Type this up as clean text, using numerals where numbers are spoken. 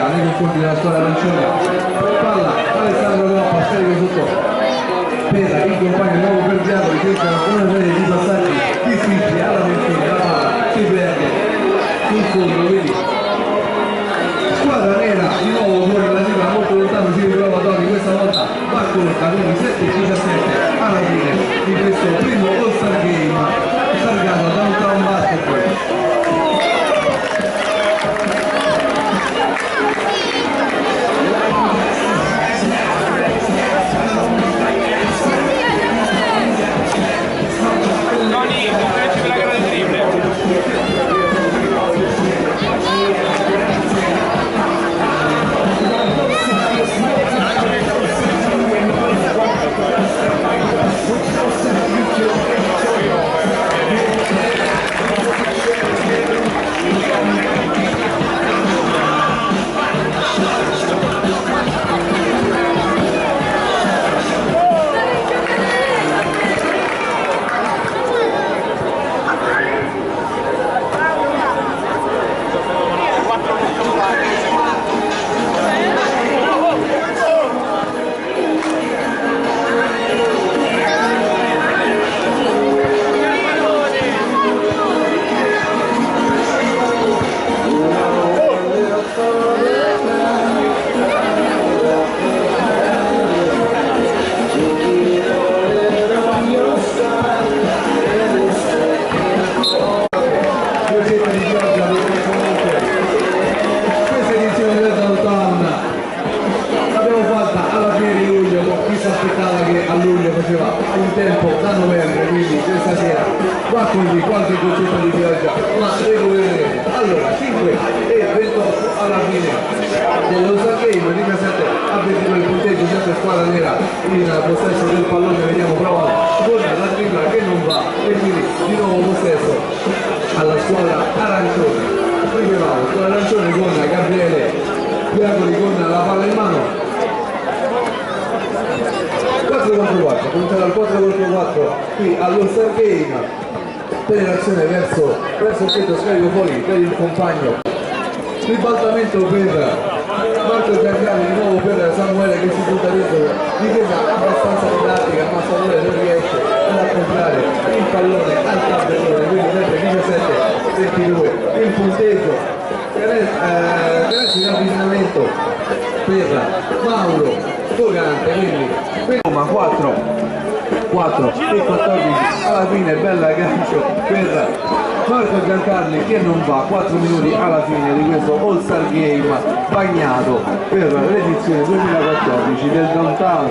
nera nei confronti della squadra arancione. Palla Alessandro Coppa, scarico sotto Pera, il compagno nuovo per Diavoli, cercano una serie di passaggi difficili alla fine, la palla si perde sul fondo, quindi squadra nera di nuovo fuori dalla cifra molto lontano, si ritrova Toni, questa volta va corta, quindi 7-17 alla fine di questo primo All-Star Game targato Downtown Basketball. Un tempo da novembre, quindi questa sera qua quindi qualche concetto di pioggia, ma recupereremo. Allora 5 e 28 alla fine dello All-Star Game, 17 a 22 il punteggio, sempre squadra nera in possesso del pallone, vediamo prova con la tripla che non va e quindi di nuovo possesso alla squadra arancione. Ripetiamo, squadra arancione con Gabriele Piagoli con la palla in mano. 4 contro 4, comincia dal 4 contro 4 qui all'All-Star Game, penetrazione verso il centro, scarico fuori per il compagno, ribaltamento per Marco Giancarli, di nuovo per Samuele che si butta dentro, difesa abbastanza didattica ma Samuele non riesce ad comprare il pallone al tabellone, quindi sempre 17-22 il punteggio. Grazie all'avvicinamento per Mauro Togante, quindi Roma 4 e 14 alla fine, bella gancio per Marco Giancarli che non va, 4 minuti alla fine di questo All-Star Game bagnato per l'edizione 2014 del Downtown.